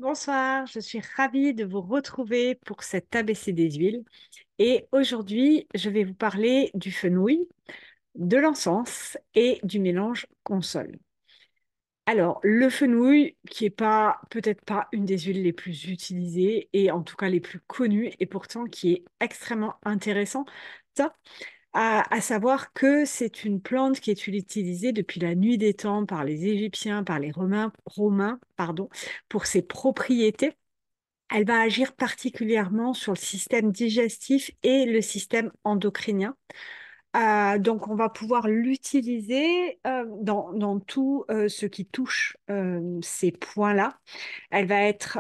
Bonsoir, je suis ravie de vous retrouver pour cet ABC des huiles. Et aujourd'hui, je vais vous parler du fenouil, de l'encens et du mélange console. Alors, le fenouil, qui est pas, peut-être pas une des huiles les plus utilisées et en tout cas les plus connues et pourtant qui est extrêmement intéressant, à savoir que c'est une plante qui est utilisée depuis la nuit des temps par les Égyptiens, par les Romains, pardon, pour ses propriétés. Elle va agir particulièrement sur le système digestif et le système endocrinien. Donc, on va pouvoir l'utiliser dans tout ce qui touche ces points-là. Elle va être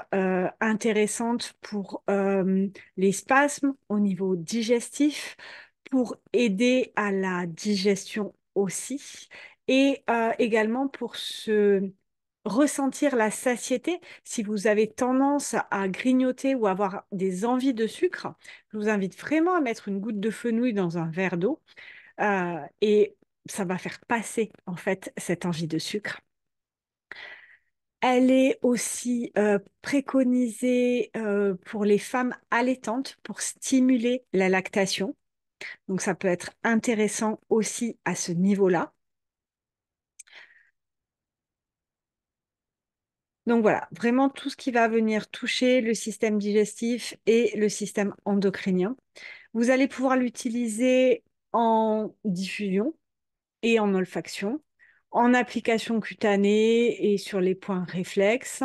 intéressante pour les spasmes au niveau digestif, pour aider à la digestion aussi, et également pour se ressentir la satiété. Si vous avez tendance à grignoter ou avoir des envies de sucre, je vous invite vraiment à mettre une goutte de fenouil dans un verre d'eau et ça va faire passer en fait cette envie de sucre. Elle est aussi préconisée pour les femmes allaitantes pour stimuler la lactation. Donc ça peut être intéressant aussi à ce niveau-là. Donc voilà, vraiment tout ce qui va venir toucher le système digestif et le système endocrinien. Vous allez pouvoir l'utiliser en diffusion et en olfaction, en application cutanée et sur les points réflexes,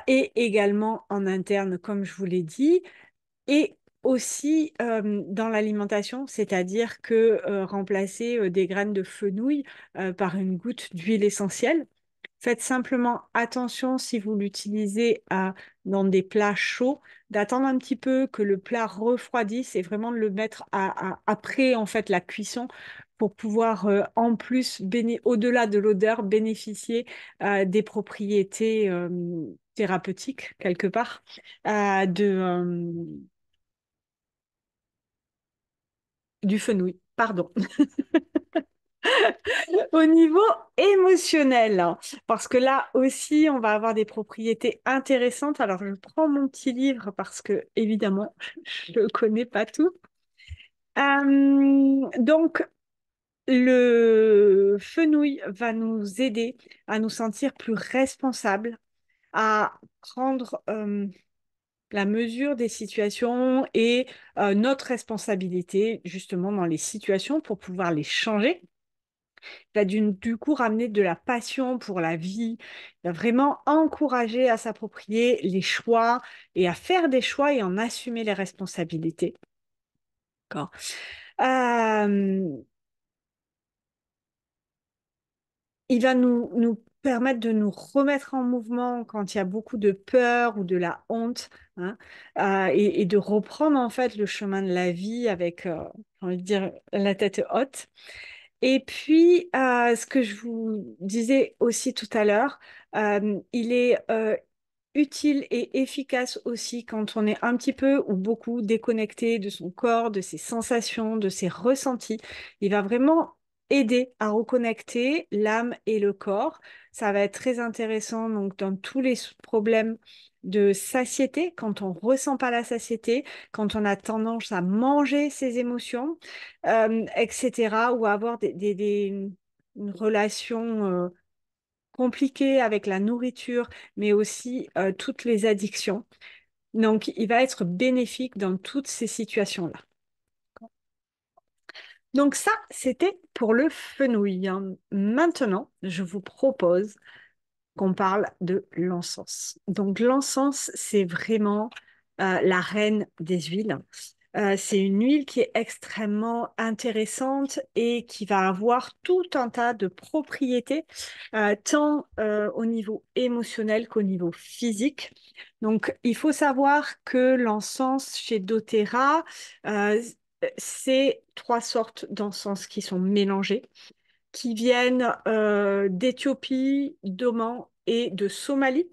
et également en interne, comme je vous l'ai dit, et aussi dans l'alimentation, c'est-à-dire que remplacer des graines de fenouil par une goutte d'huile essentielle. Faites simplement attention si vous l'utilisez dans des plats chauds, d'attendre un petit peu que le plat refroidisse et vraiment de le mettre après en fait la cuisson pour pouvoir en plus, au-delà de l'odeur, bénéficier des propriétés thérapeutiques quelque part du fenouil. Pardon. Au niveau émotionnel, hein, parce que là aussi, on va avoir des propriétés intéressantes. Alors, je prends mon petit livre parce que, évidemment, je ne connais pas tout. Donc, le fenouil va nous aider à nous sentir plus responsables, à prendre la mesure des situations et notre responsabilité, justement, dans les situations pour pouvoir les changer. Il va du coup ramener de la passion pour la vie. Il va vraiment encourager à s'approprier les choix et à faire des choix et en assumer les responsabilités. D'accord. Euh, il va nous permettre de nous remettre en mouvement quand il y a beaucoup de peur ou de la honte, hein, et de reprendre en fait le chemin de la vie avec, j'ai envie de dire, la tête haute. Et puis, ce que je vous disais aussi tout à l'heure, il est utile et efficace aussi quand on est un petit peu ou beaucoup déconnecté de son corps, de ses sensations, de ses ressentis. Il va vraiment aider à reconnecter l'âme et le corps. Ça va être très intéressant donc dans tous les problèmes de satiété, quand on ressent pas la satiété, quand on a tendance à manger ses émotions, etc., ou avoir une relation compliqué avec la nourriture, mais aussi toutes les addictions. Donc, il va être bénéfique dans toutes ces situations-là. Donc ça, c'était pour le fenouil, hein. Maintenant, je vous propose qu'on parle de l'encens. Donc l'encens, c'est vraiment la reine des huiles. C'est une huile qui est extrêmement intéressante et qui va avoir tout un tas de propriétés, tant au niveau émotionnel qu'au niveau physique. Donc, il faut savoir que l'encens chez doTERRA, euh, c'est trois sortes d'encens qui sont mélangées, qui viennent d'Éthiopie, d'Oman et de Somalie.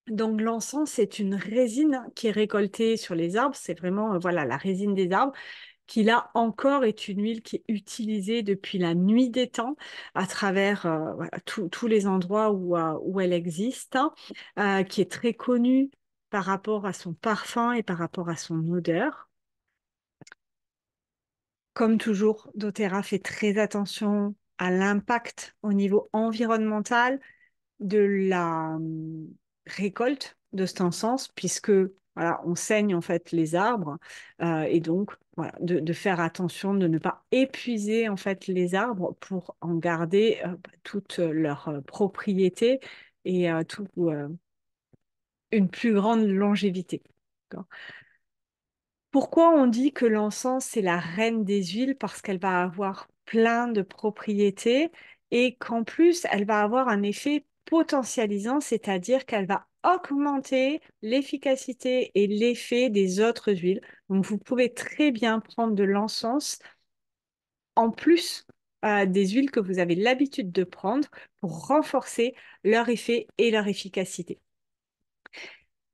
Donc l'encens, c'est une résine qui est récoltée sur les arbres. C'est vraiment voilà la résine des arbres qui là encore est une huile qui est utilisée depuis la nuit des temps à travers voilà, tous les endroits où elle existe, hein, qui est très connue par rapport à son parfum et par rapport à son odeur. Comme toujours, doTERRA fait très attention à l'impact au niveau environnemental de la récolte de cet encens, puisque voilà, on saigne en fait les arbres et donc voilà, de faire attention de ne pas épuiser en fait les arbres pour en garder toute leur propriété et une plus grande longévité. D'accord. Pourquoi on dit que l'encens, c'est la reine des huiles? Parce qu'elle va avoir plein de propriétés et qu'en plus, elle va avoir un effet potentialisant, c'est-à-dire qu'elle va augmenter l'efficacité et l'effet des autres huiles. Donc, vous pouvez très bien prendre de l'encens en plus des huiles que vous avez l'habitude de prendre pour renforcer leur effet et leur efficacité.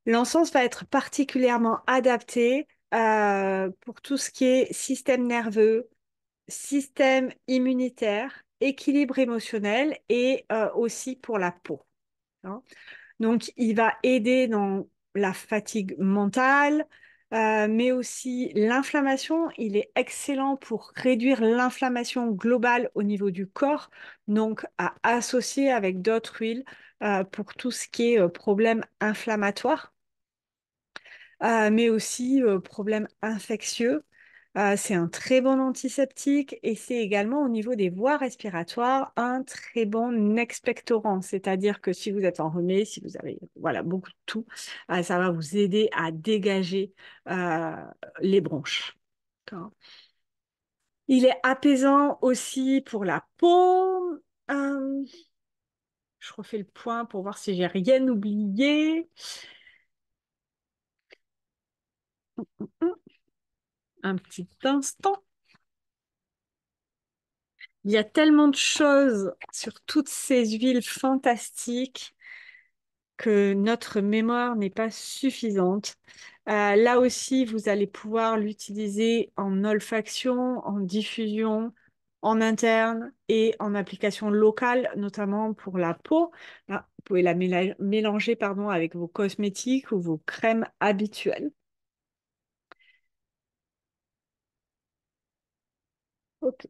L'encens va être particulièrement adapté pour tout ce qui est système nerveux, système immunitaire, équilibre émotionnel et aussi pour la peau, hein. Donc, il va aider dans la fatigue mentale, mais aussi l'inflammation. Il est excellent pour réduire l'inflammation globale au niveau du corps, donc à associer avec d'autres huiles pour tout ce qui est problème inflammatoire mais aussi problèmes infectieux. C'est un très bon antiseptique et c'est également au niveau des voies respiratoires un très bon expectorant. C'est-à-dire que si vous êtes enrhumé, si vous avez voilà, beaucoup de toux, ça va vous aider à dégager euh, les bronches. D'accord. Il est apaisant aussi pour la peau. Euh, je refais le point pour voir si j'ai rien oublié. Un petit instant. Il y a tellement de choses sur toutes ces huiles fantastiques que notre mémoire n'est pas suffisante. Là aussi, vous allez pouvoir l'utiliser en olfaction, en diffusion, en interne et en application locale, notamment pour la peau. Là, vous pouvez la mélanger pardon, avec vos cosmétiques ou vos crèmes habituelles. Ok.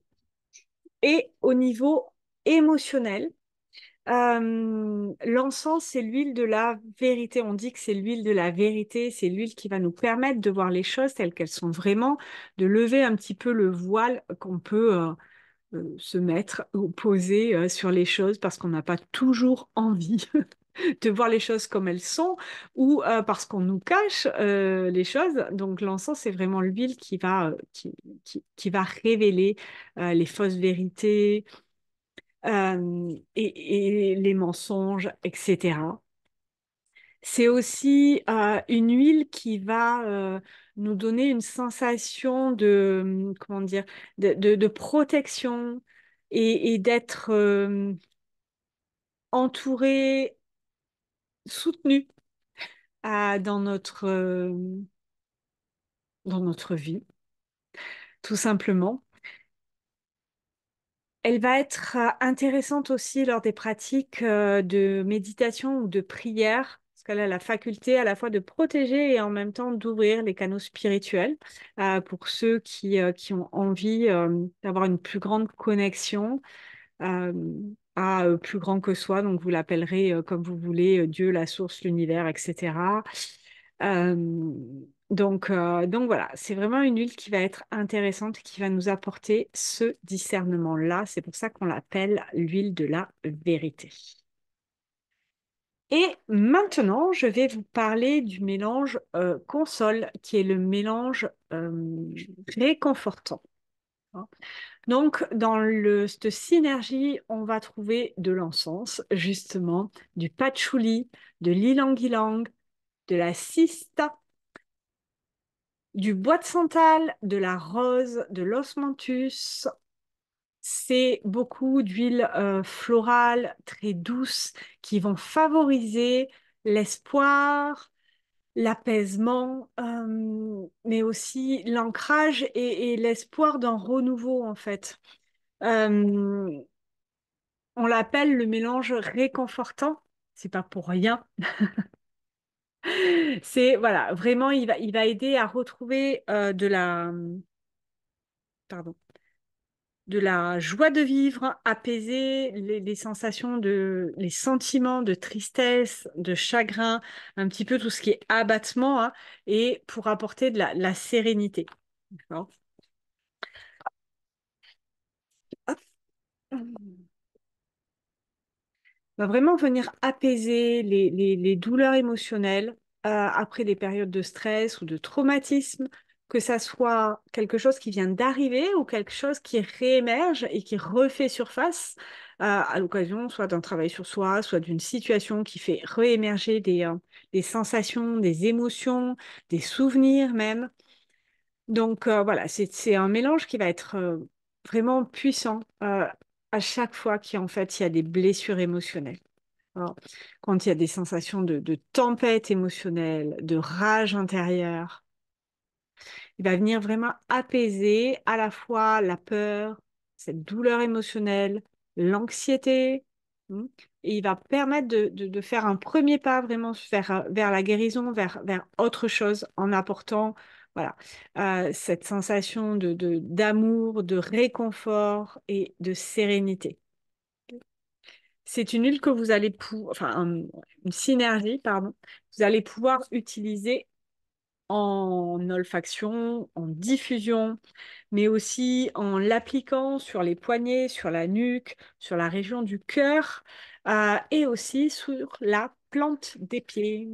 Et au niveau émotionnel, l'encens, c'est l'huile de la vérité. On dit que c'est l'huile de la vérité, c'est l'huile qui va nous permettre de voir les choses telles qu'elles sont vraiment, de lever un petit peu le voile qu'on peut se mettre ou poser sur les choses parce qu'on n'a pas toujours envie de voir les choses comme elles sont ou parce qu'on nous cache les choses. Donc l'encens, c'est vraiment l'huile qui va révéler les fausses vérités et les mensonges, etc. C'est aussi une huile qui va nous donner une sensation de, comment dire, de protection et d'être entouré, soutenu dans notre vie, tout simplement. Elle va être intéressante aussi lors des pratiques de méditation ou de prière, parce qu'elle a la faculté à la fois de protéger et en même temps d'ouvrir les canaux spirituels pour ceux qui ont envie d'avoir une plus grande connexion euh, à plus grand que soi. Donc vous l'appellerez comme vous voulez, Dieu, la source, l'univers, etc. Euh, donc voilà, c'est vraiment une huile qui va être intéressante, qui va nous apporter ce discernement-là. C'est pour ça qu'on l'appelle l'huile de la vérité. Et maintenant, je vais vous parler du mélange console, qui est le mélange réconfortant, hein. Donc, dans cette synergie, on va trouver de l'encens, justement, du patchouli, de l'ylang-ylang, de la sista, du bois de santal, de la rose, de l'osmanthus. C'est beaucoup d'huiles florales très douces qui vont favoriser l'espoir, l'apaisement, mais aussi l'ancrage et l'espoir d'un renouveau, en fait. Euh, on l'appelle le mélange réconfortant. C'est pas pour rien. C'est, voilà, vraiment, il va aider à retrouver pardon, de la joie de vivre, apaiser les sensations les sentiments de tristesse, de chagrin, un petit peu tout ce qui est abattement, hein, et pour apporter de la sérénité. D'accord. Hop. Va vraiment venir apaiser les douleurs émotionnelles après des périodes de stress ou de traumatisme, que ça soit quelque chose qui vient d'arriver ou quelque chose qui réémerge et qui refait surface à l'occasion soit d'un travail sur soi, soit d'une situation qui fait réémerger des sensations, des émotions, des souvenirs même. Donc voilà, c'est un mélange qui va être vraiment puissant à chaque fois en fait, il y a des blessures émotionnelles. Alors, quand il y a des sensations de tempête émotionnelle, de rage intérieure, il va venir vraiment apaiser à la fois la peur, cette douleur émotionnelle, l'anxiété, hmm, et il va permettre de faire un premier pas vraiment vers la guérison, vers autre chose, en apportant voilà, cette sensation d'amour, de réconfort et de sérénité. C'est une huile que vous allez une synergie, pardon, vous allez pouvoir utiliser en olfaction, en diffusion, mais aussi en l'appliquant sur les poignets, sur la nuque, sur la région du cœur, et aussi sur la plante des pieds.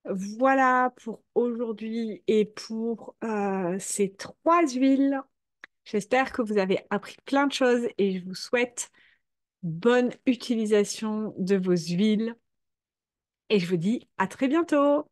Voilà pour aujourd'hui et pour ces trois huiles. J'espère que vous avez appris plein de choses et je vous souhaite bonne utilisation de vos huiles et je vous dis à très bientôt.